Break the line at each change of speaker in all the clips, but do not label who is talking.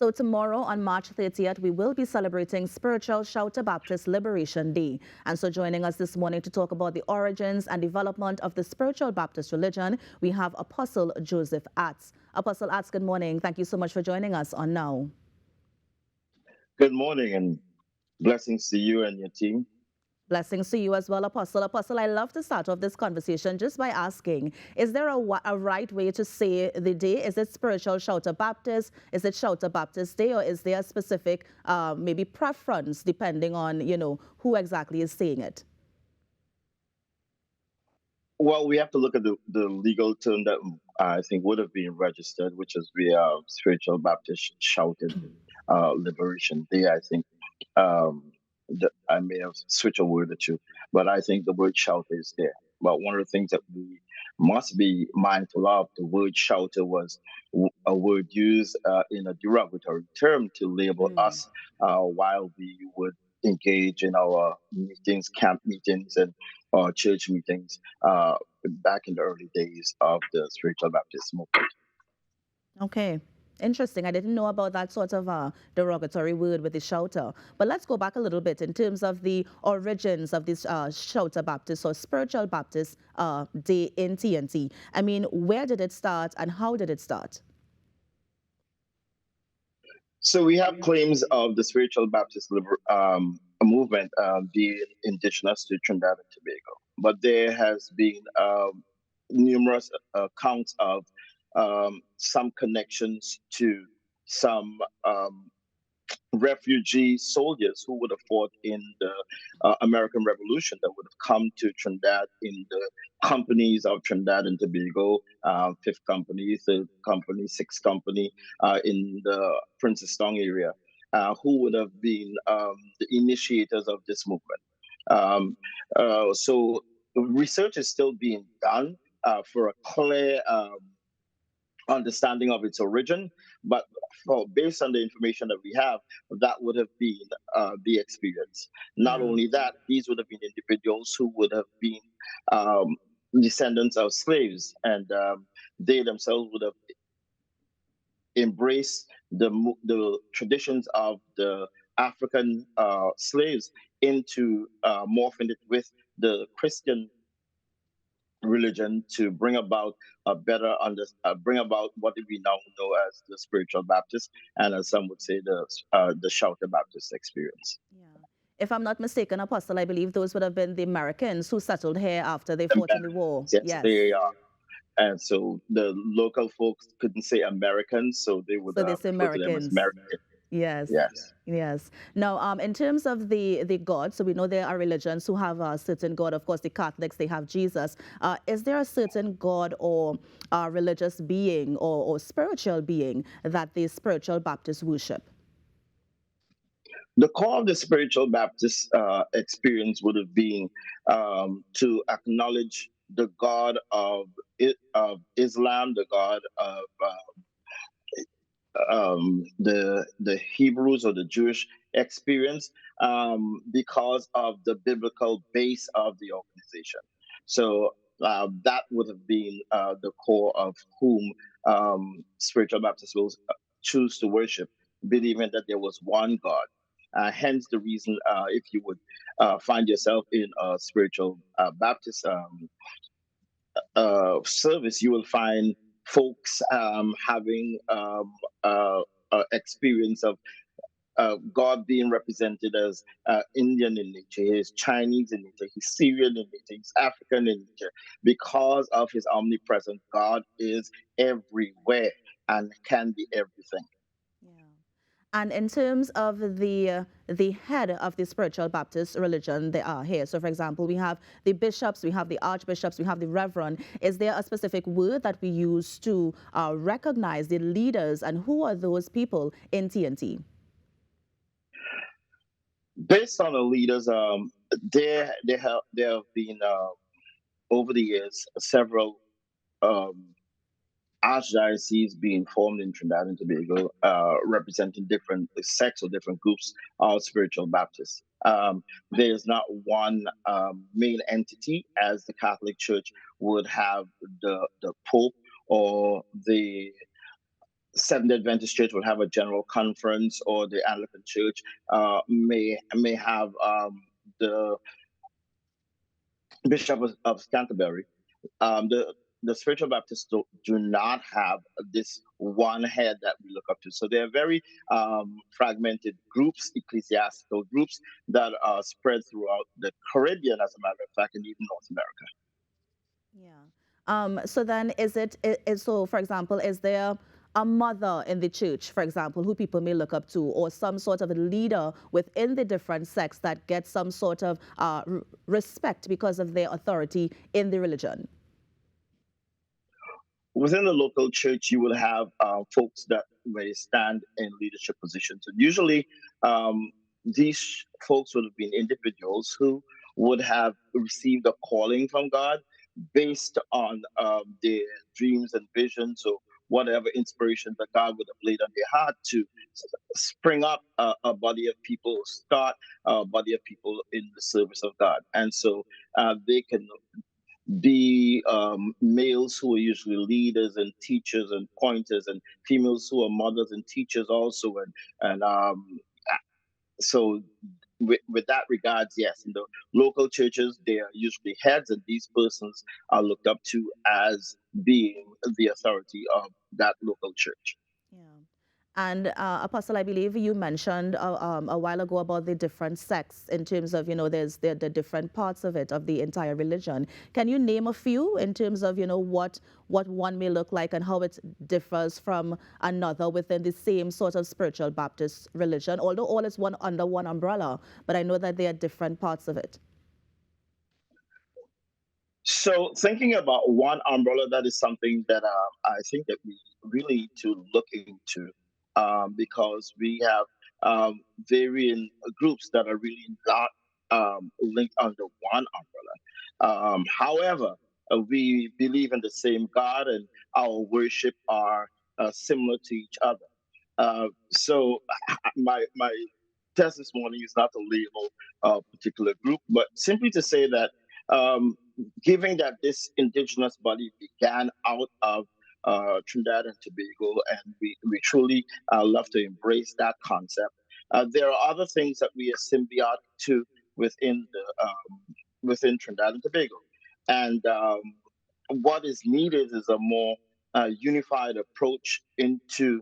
So tomorrow on March 30th, we will be celebrating Spiritual Shouter Baptist Liberation Day. And so joining us this morning to talk about the origins and development of the Spiritual Baptist religion, we have Apostle Joseph Atts. Apostle Atts, good morning. Thank you so much for joining us on Now.
Good morning and blessings to you and your team.
Blessings to you as well, Apostle. Apostle, I love to start off this conversation just by asking, is there a right way to say the day? Is it Spiritual Shouter Baptist? Is it Shouter Baptist Day? Or is there a specific, maybe preference depending on, who exactly is saying it?
Well, we have to look at the legal term that I think would have been registered, which is the Spiritual Baptist Shouted Liberation Day. I think I may have switched a word or two, but I think the word shouter is there. But one of the things that we must be mindful of, the word shouter was a word used in a derogatory term to label
Mm.
us while we would engage in our meetings, camp meetings, and church meetings back in the early days of the Spiritual Baptist movement.
Okay. Interesting. I didn't know about that sort of derogatory word with the shouter. But let's go back a little bit in terms of the origins of this shouter Baptist or spiritual Baptist day in TNT. I mean, where did it start and how did it start?
So we have claims of the Spiritual Baptist movement being indigenous to Trinidad and Tobago, but there has been numerous accounts of some connections to some refugee soldiers who would have fought in the American Revolution that would have come to Trinidad in the companies of Trinidad and Tobago, Fifth Company, Third Company, Sixth Company, in the Princeton area, who would have been the initiators of this movement. So research is still being done for a clear understanding of its origin, but based on the information that we have, that would have been the experience. Not
Yeah.
only that, these would have been individuals who would have been um, descendants of slaves, and they themselves would have embraced the traditions of the African slaves into morphing it with the Christian religion to bring about bring about what we now know as the spiritual Baptist, and as some would say, the Shouter Baptist experience.
Yeah. If I'm not mistaken, Apostle, I believe those would have been the Americans who settled here after they fought in the war.
Americans, yes,
Yes.
they are. And so the local folks couldn't say Americans, so they would
So they say
refer to them as
Americans.
American.
Yes.
Yes.
Yes. Now, in terms of the God, so we know there are religions who have a certain God. Of course, the Catholics, they have Jesus. Is there a certain God or religious being or spiritual being that the spiritual Baptists worship?
The core of the spiritual Baptist experience would have been to acknowledge the God of Islam, the God of the Hebrews or the Jewish experience, because of the biblical base of the organization. So that would have been the core of whom spiritual Baptists will choose to worship, believing that there was one God. Hence the reason, if you would find yourself in a spiritual Baptist service, you will find folks having experience of God being represented as Indian in nature, he's Chinese in nature, he's Syrian in nature, he's African in nature. Because of his omnipresence, God is everywhere and can be everything.
Yeah. And in terms of the head of the spiritual Baptist religion, they are here. So, for example, we have the bishops, we have the archbishops, we have the reverend. Is there a specific word that we use to recognize the leaders, and who are those people in TNT?
Based on the leaders, there have been over the years several um, archdioceses being formed in Trinidad and Tobago, representing different sects or different groups of spiritual Baptists. There's not one main entity, as the Catholic Church would have the Pope or Seventh Adventist Church will have a general conference, or the Anglican Church may have the Bishop of Canterbury. The spiritual Baptists do not have this one head that we look up to. So they're very fragmented groups, ecclesiastical groups that are spread throughout the Caribbean, as a matter of fact, and even North America.
Yeah. So then so for example, is there a mother in the church, for example, who people may look up to, or some sort of a leader within the different sects that gets some sort of respect because of their authority in the religion?
Within the local church, you will have folks that may stand in leadership positions. And usually, these folks would have been individuals who would have received a calling from God based on their dreams and visions, or whatever inspiration that God would have laid on their heart to spring up a body of people, start a body of people in the service of God. And so they can be males who are usually leaders and teachers and pointers, and females who are mothers and teachers also. And so with that regards, yes, in the local churches, they are usually heads, and these persons are looked up to as being the authority of that local church.
Yeah. And Apostle, I believe you mentioned a while ago about the different sects in terms of, there's the different parts of it, of the entire religion. Can you name a few in terms of, what one may look like and how it differs from another within the same sort of spiritual Baptist religion, although all is one under one umbrella, but I know that there are different parts of it.
So thinking about one umbrella, that is something that I think that we really need to look into, because we have varying groups that are really not linked under one umbrella. However, we believe in the same God, and our worship are similar to each other. So my test this morning is not to label a particular group, but simply to say that, um, given that this indigenous body began out of Trinidad and Tobago, and we truly love to embrace that concept. There are other things that we are symbiotic to within within Trinidad and Tobago, and what is needed is a more unified approach into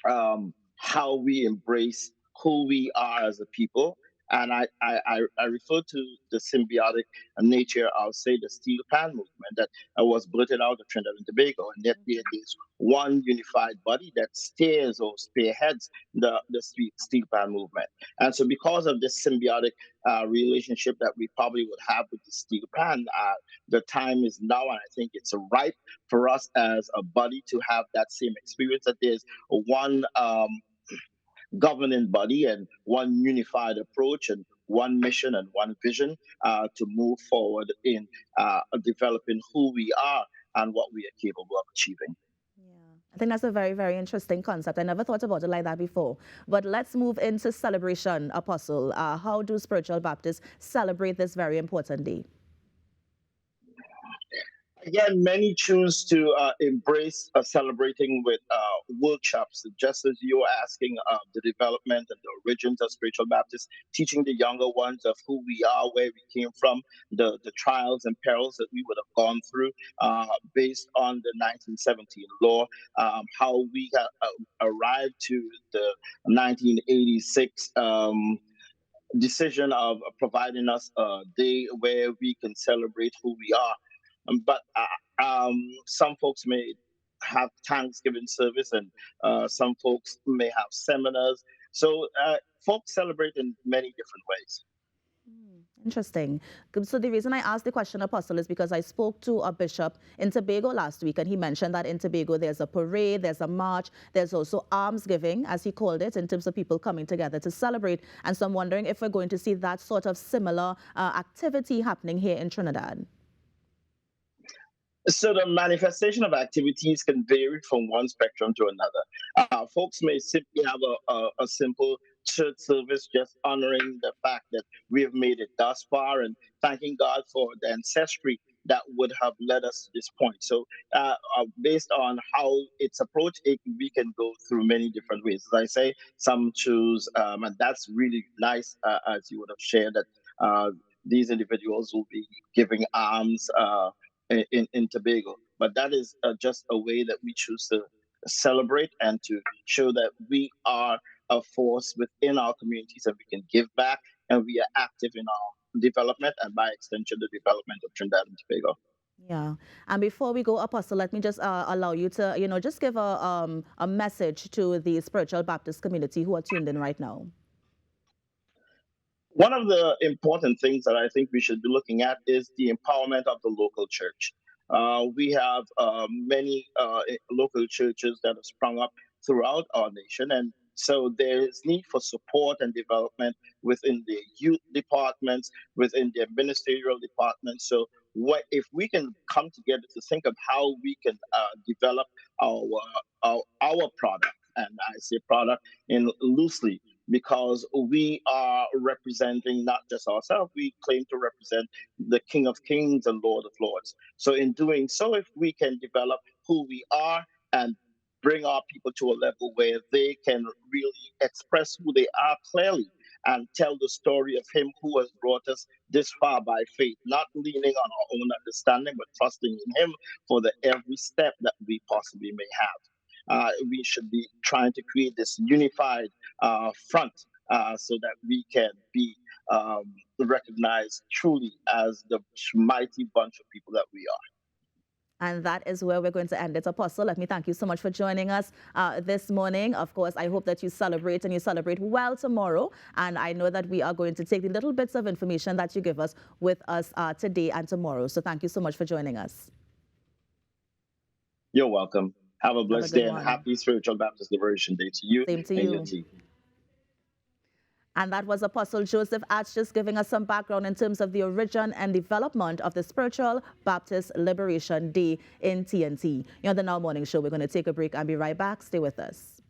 how we embrace who we are as a people. And I refer to the symbiotic nature of, say, the steel pan movement that was blurted out of Trinidad and Tobago. And yet there is one unified body that steers or spearheads the steel pan movement. And so, because of this symbiotic relationship that we probably would have with the steel pan, the time is now, and I think it's ripe for us as a body to have that same experience, that there's one governing body and one unified approach and one mission and one vision to move forward in developing who we are and what we are capable of achieving.
Yeah, I think that's a very, very interesting concept. I never thought about it like that before. But let's move into celebration, Apostle. How do spiritual Baptists celebrate this very important day?
Again, many choose to embrace celebrating with workshops, just as you were asking, the development and the origins of spiritual Baptists, teaching the younger ones of who we are, where we came from, the trials and perils that we would have gone through based on the 1917 law, how we got, arrived to the 1986 decision of providing us a day where we can celebrate who we are. But some folks may have Thanksgiving service, and some folks may have seminars. So folks celebrate in many different ways.
Interesting. So the reason I asked the question, Apostle, is because I spoke to a bishop in Tobago last week, and he mentioned that in Tobago there's a parade, there's a march, there's also almsgiving, as he called it, in terms of people coming together to celebrate. And so I'm wondering if we're going to see that sort of similar activity happening here in Trinidad.
So the manifestation of activities can vary from one spectrum to another. Folks may simply have a simple church service, just honoring the fact that we have made it thus far and thanking God for the ancestry that would have led us to this point. So, based on how it's approached, we can go through many different ways. As I say, some choose, and that's really nice, as you would have shared that these individuals will be giving alms in Tobago. But that is just a way that we choose to celebrate and to show that we are a force within our communities and we can give back and we are active in our development and by extension the development of Trinidad and Tobago.
Yeah. And before we go, Apostle, let me just allow you to, just give a message to the Spiritual Baptist community who are tuned in right now.
One of the important things that I think we should be looking at is the empowerment of the local church. We have many local churches that have sprung up throughout our nation, and so there is need for support and development within the youth departments, within the ministerial departments. So, what if we can come together to think of how we can develop our, our product, and I say product in loosely because we are representing not just ourselves, we claim to represent the King of Kings and Lord of Lords. So, in doing so, if we can develop who we are and bring our people to a level where they can really express who they are clearly and tell the story of Him who has brought us this far by faith, not leaning on our own understanding, but trusting in Him for the every step that we possibly may have. We should be trying to create this unified front so that we can be recognized truly as the mighty bunch of people that we are.
And that is where we're going to end it. Apostle, let me thank you so much for joining us this morning. Of course, I hope that you celebrate and you celebrate well tomorrow. And I know that we are going to take the little bits of information that you give us with us today and tomorrow. So thank you so much for joining us.
You're welcome. Have a blessed day and
one.
happy Spiritual Baptist Liberation Day to you
Same to
and
you.
your team.
And that was Apostle Joseph Ash just giving us some background in terms of the origin and development of the Spiritual Baptist Liberation Day in TNT. You're on the Now Morning Show. We're going to take a break and be right back. Stay with us.